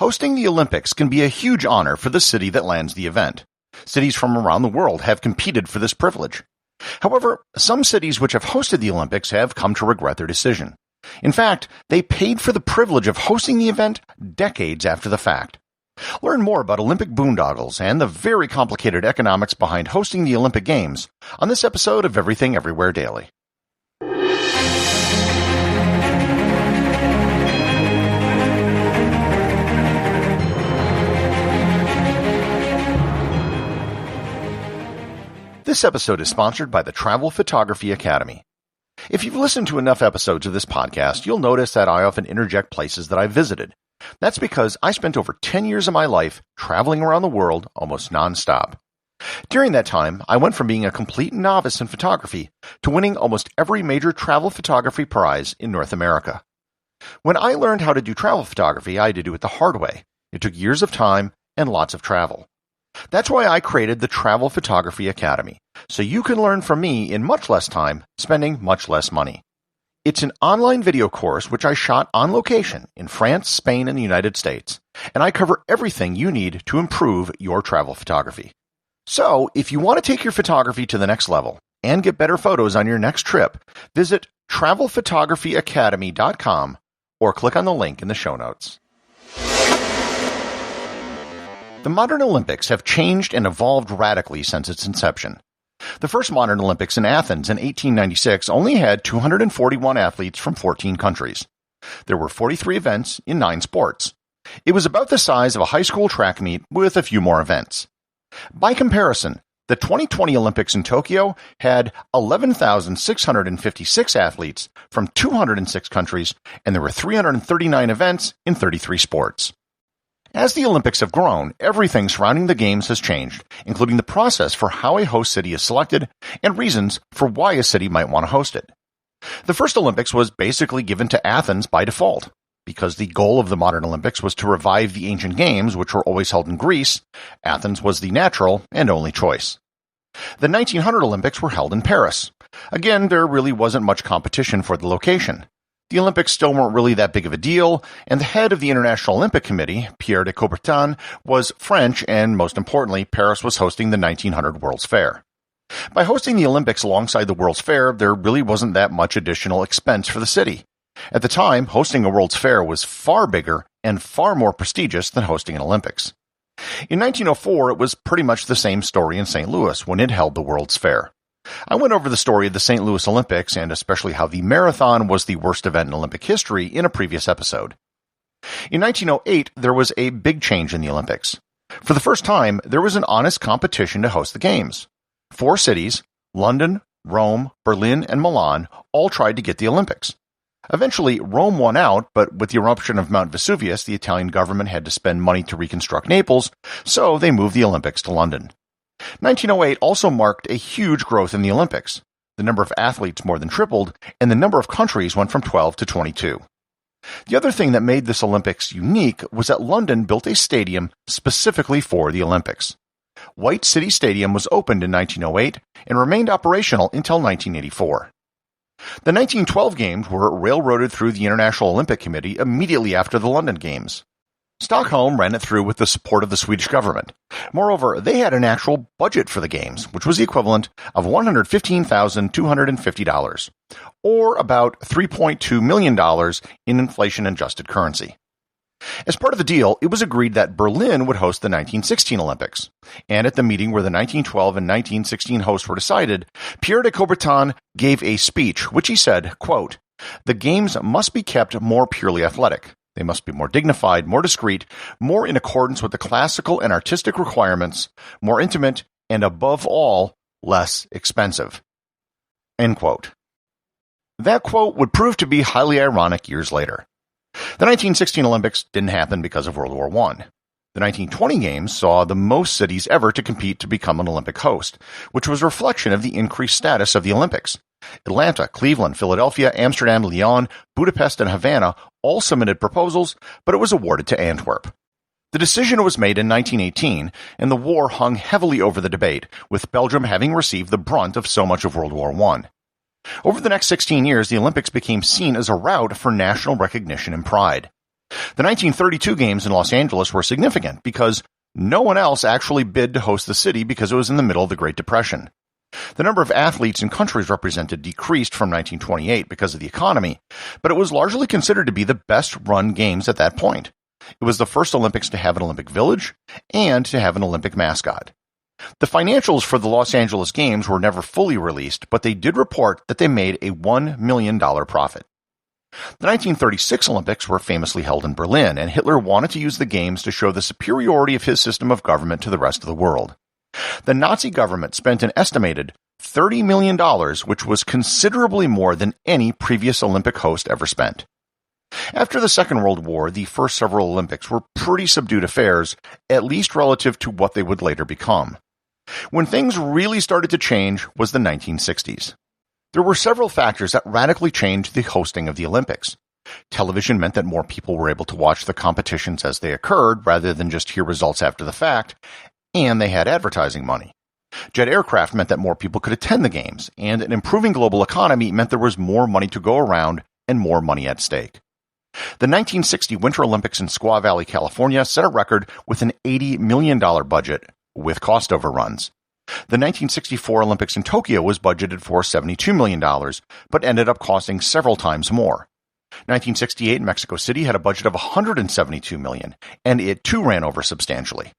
Hosting the Olympics can be a huge honor for the city that lands the event. Cities from around the world have competed for this privilege. However, some cities which have hosted the Olympics have come to regret their decision. In fact, they paid for the privilege of hosting the event decades after the fact. Learn more about Olympic boondoggles and the very complicated economics behind hosting the Olympic Games on this episode of Everything Everywhere Daily. This episode is sponsored by the Travel Photography Academy. If you've listened to enough episodes of this podcast, you'll notice that I often interject places that I've visited. That's because I spent over 10 years of my life traveling around the world almost nonstop. During that time, I went from being a complete novice in photography to winning almost every major travel photography prize in North America. When I learned how to do travel photography, I had to do it the hard way. It took years of time and lots of travel. That's why I created the Travel Photography Academy, so you can learn from me in much less time, spending much less money. It's an online video course which I shot on location in France, Spain, and the United States, and I cover everything you need to improve your travel photography. So, if you want to take your photography to the next level and get better photos on your next trip, visit travelphotographyacademy.com or click on the link in the show notes. The modern Olympics have changed and evolved radically since its inception. The first modern Olympics in Athens in 1896 only had 241 athletes from 14 countries. There were 43 events in 9 sports. It was about the size of a high school track meet with a few more events. By comparison, the 2020 Olympics in Tokyo had 11,656 athletes from 206 countries, and there were 339 events in 33 sports. As the Olympics have grown, everything surrounding the Games has changed, including the process for how a host city is selected and reasons for why a city might want to host it. The first Olympics was basically given to Athens by default. Because the goal of the modern Olympics was to revive the ancient Games, which were always held in Greece, Athens was the natural and only choice. The 1900 Olympics were held in Paris. Again, there really wasn't much competition for the location. The Olympics still weren't really that big of a deal, and the head of the International Olympic Committee, Pierre de Coubertin, was French, and most importantly, Paris was hosting the 1900 World's Fair. By hosting the Olympics alongside the World's Fair, there really wasn't that much additional expense for the city. At the time, hosting a World's Fair was far bigger and far more prestigious than hosting an Olympics. In 1904, it was pretty much the same story in St. Louis when it held the World's Fair. I went over the story of the St. Louis Olympics and especially how the marathon was the worst event in Olympic history in a previous episode. In 1908, there was a big change in the Olympics. For the first time, there was an honest competition to host the Games. 4 cities, London, Rome, Berlin, and Milan, all tried to get the Olympics. Eventually, Rome won out, but with the eruption of Mount Vesuvius, the Italian government had to spend money to reconstruct Naples, so they moved the Olympics to London. 1908 also marked a huge growth in the Olympics. The number of athletes more than tripled, and the number of countries went from 12 to 22. The other thing that made this Olympics unique was that London built a stadium specifically for the Olympics. White City Stadium was opened in 1908 and remained operational until 1984. The 1912 Games were railroaded through the International Olympic Committee immediately after the London Games. Stockholm ran it through with the support of the Swedish government. Moreover, they had an actual budget for the Games, which was the equivalent of $115,250, or about $3.2 million in inflation-adjusted currency. As part of the deal, it was agreed that Berlin would host the 1916 Olympics. And at the meeting where the 1912 and 1916 hosts were decided, Pierre de Coubertin gave a speech, which he said, quote, "The Games must be kept more purely athletic. They must be more dignified, more discreet, more in accordance with the classical and artistic requirements, more intimate, and above all, less expensive." End quote. That quote would prove to be highly ironic years later. The 1916 Olympics didn't happen because of World War I. The 1920 Games saw the most cities ever to compete to become an Olympic host, which was a reflection of the increased status of the Olympics. Atlanta, Cleveland, Philadelphia, Amsterdam, Lyon, Budapest, and Havana all submitted proposals, but it was awarded to Antwerp. The decision was made in 1918, and the war hung heavily over the debate, with Belgium having received the brunt of so much of World War I. Over the next 16 years, the Olympics became seen as a route for national recognition and pride. The 1932 games in Los Angeles were significant because no one else actually bid to host the city because it was in the middle of the Great Depression. The number of athletes and countries represented decreased from 1928 because of the economy, but it was largely considered to be the best-run games at that point. It was the first Olympics to have an Olympic Village and to have an Olympic mascot. The financials for the Los Angeles Games were never fully released, but they did report that they made a $1 million profit. The 1936 Olympics were famously held in Berlin, and Hitler wanted to use the Games to show the superiority of his system of government to the rest of the world. The Nazi government spent an estimated $30 million, which was considerably more than any previous Olympic host ever spent. After the Second World War, the first several Olympics were pretty subdued affairs, at least relative to what they would later become. When things really started to change was the 1960s. There were several factors that radically changed the hosting of the Olympics. Television meant that more people were able to watch the competitions as they occurred, rather than just hear results after the fact, and they had advertising money. Jet aircraft meant that more people could attend the games, and an improving global economy meant there was more money to go around and more money at stake. The 1960 Winter Olympics in Squaw Valley, California set a record with an $80 million budget, with cost overruns. The 1964 Olympics in Tokyo was budgeted for $72 million, but ended up costing several times more. 1968 Mexico City had a budget of $172 million, and it too ran over substantially.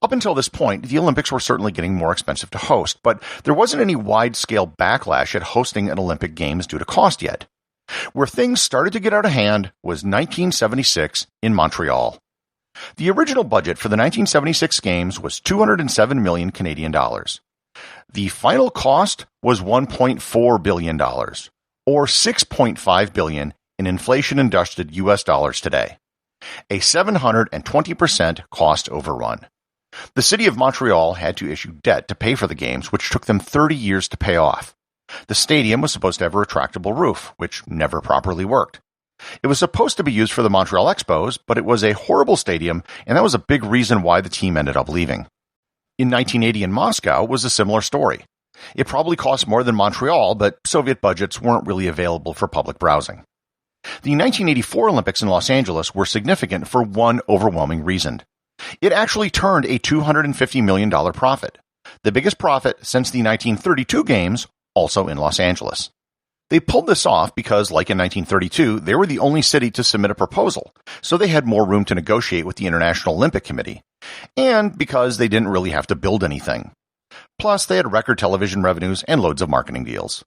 Up until this point, the Olympics were certainly getting more expensive to host, but there wasn't any wide-scale backlash at hosting an Olympic Games due to cost yet. Where things started to get out of hand was 1976 in Montreal. The original budget for the 1976 Games was $207 million Canadian dollars. The final cost was $1.4 billion, or $6.5 billion in inflation-adjusted U.S. dollars today. A 720% cost overrun. The city of Montreal had to issue debt to pay for the games, which took them 30 years to pay off. The stadium was supposed to have a retractable roof, which never properly worked. It was supposed to be used for the Montreal Expos, but it was a horrible stadium, and that was a big reason why the team ended up leaving. In 1980 in Moscow was a similar story. It probably cost more than Montreal, but Soviet budgets weren't really available for public browsing. The 1984 Olympics in Los Angeles were significant for one overwhelming reason. It actually turned a $250 million profit, the biggest profit since the 1932 Games, also in Los Angeles. They pulled this off because, like in 1932, they were the only city to submit a proposal, so they had more room to negotiate with the International Olympic Committee, and because they didn't really have to build anything. Plus, they had record television revenues and loads of marketing deals.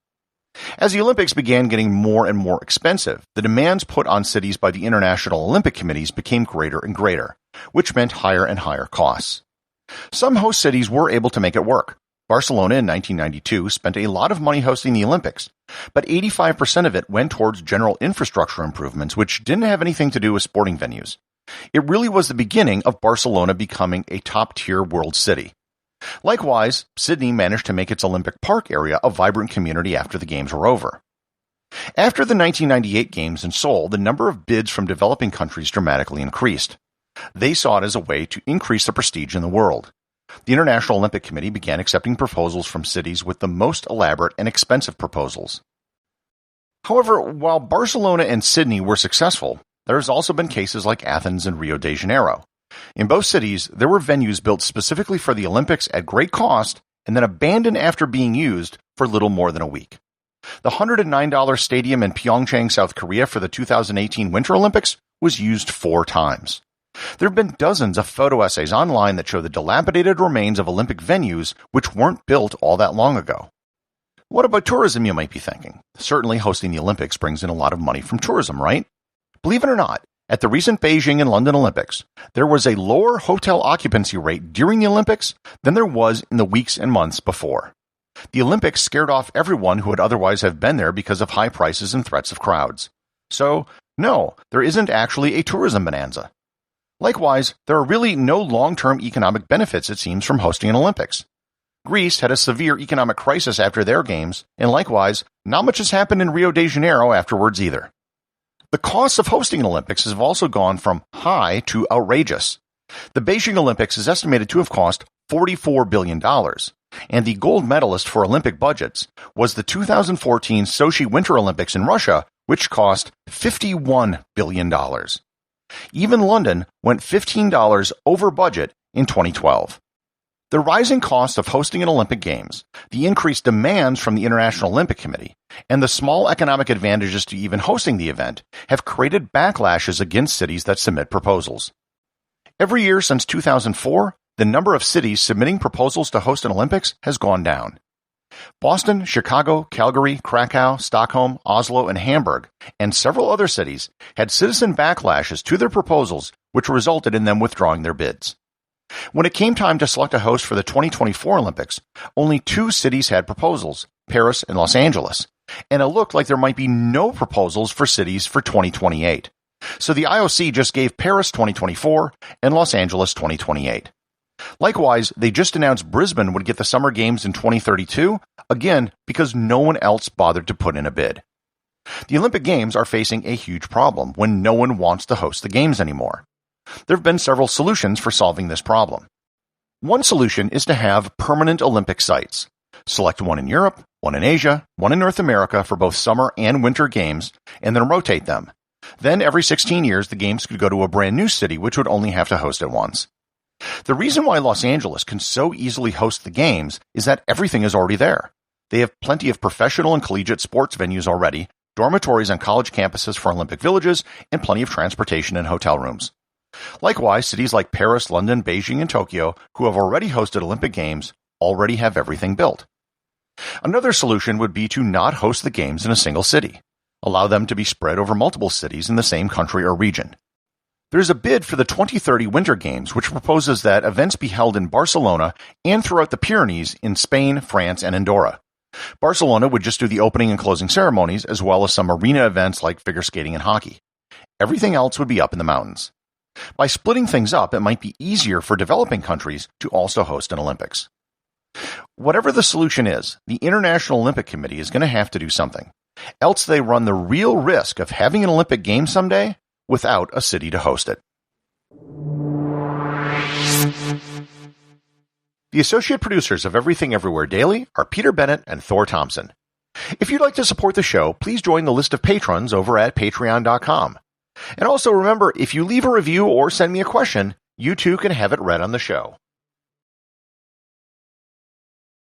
As the Olympics began getting more and more expensive, the demands put on cities by the International Olympic Committees became greater and greater, which meant higher and higher costs. Some host cities were able to make it work. Barcelona in 1992 spent a lot of money hosting the Olympics, but 85% of it went towards general infrastructure improvements, which didn't have anything to do with sporting venues. It really was the beginning of Barcelona becoming a top-tier world city. Likewise, Sydney managed to make its Olympic Park area a vibrant community after the Games were over. After the 1998 Games in Seoul, the number of bids from developing countries dramatically increased. They saw it as a way to increase the prestige in the world. The International Olympic Committee began accepting proposals from cities with the most elaborate and expensive proposals. However, while Barcelona and Sydney were successful, there has also been cases like Athens and Rio de Janeiro. In both cities, there were venues built specifically for the Olympics at great cost and then abandoned after being used for little more than a week. The $109 stadium in Pyeongchang, South Korea for the 2018 Winter Olympics was used 4 times. There have been dozens of photo essays online that show the dilapidated remains of Olympic venues which weren't built all that long ago. What about tourism, you might be thinking? Certainly hosting the Olympics brings in a lot of money from tourism, right? Believe it or not, at the recent Beijing and London Olympics, there was a lower hotel occupancy rate during the Olympics than there was in the weeks and months before. The Olympics scared off everyone who would otherwise have been there because of high prices and threats of crowds. So, no, there isn't actually a tourism bonanza. Likewise, there are really no long-term economic benefits, it seems, from hosting an Olympics. Greece had a severe economic crisis after their games, and likewise, not much has happened in Rio de Janeiro afterwards either. The costs of hosting an Olympics have also gone from high to outrageous. The Beijing Olympics is estimated to have cost $44 billion, and the gold medalist for Olympic budgets was the 2014 Sochi Winter Olympics in Russia, which cost $51 billion. Even London went $15 over budget in 2012. The rising cost of hosting an Olympic Games, the increased demands from the International Olympic Committee, and the small economic advantages to even hosting the event have created backlashes against cities that submit proposals. Every year since 2004, the number of cities submitting proposals to host an Olympics has gone down. Boston, Chicago, Calgary, Krakow, Stockholm, Oslo, and Hamburg, and several other cities had citizen backlashes to their proposals, which resulted in them withdrawing their bids. When it came time to select a host for the 2024 Olympics, only 2 cities had proposals, Paris and Los Angeles, and it looked like there might be no proposals for cities for 2028. So the IOC just gave Paris 2024 and Los Angeles 2028. Likewise, they just announced Brisbane would get the Summer Games in 2032, again because no one else bothered to put in a bid. The Olympic Games are facing a huge problem when no one wants to host the Games anymore. There have been several solutions for solving this problem. One solution is to have permanent Olympic sites. Select one in Europe, one in Asia, one in North America for both summer and winter games, and then rotate them. Then every 16 years, the Games could go to a brand new city which would only have to host it once. The reason why Los Angeles can so easily host the Games is that everything is already there. They have plenty of professional and collegiate sports venues already, dormitories on college campuses for Olympic villages, and plenty of transportation and hotel rooms. Likewise, cities like Paris, London, Beijing, and Tokyo, who have already hosted Olympic Games, already have everything built. Another solution would be to not host the Games in a single city. Allow them to be spread over multiple cities in the same country or region. There's a bid for the 2030 Winter Games which proposes that events be held in Barcelona and throughout the Pyrenees in Spain, France, and Andorra. Barcelona would just do the opening and closing ceremonies as well as some arena events like figure skating and hockey. Everything else would be up in the mountains. By splitting things up, it might be easier for developing countries to also host an Olympics. Whatever the solution is, the International Olympic Committee is going to have to do something. Else they run the real risk of having an Olympic Games someday without a city to host it. The associate producers of Everything Everywhere Daily are Peter Bennett and Thor Thomsen. If you'd like to support the show, please join the list of patrons over at patreon.com. And also remember, if you leave a review or send me a question, you too can have it read on the show.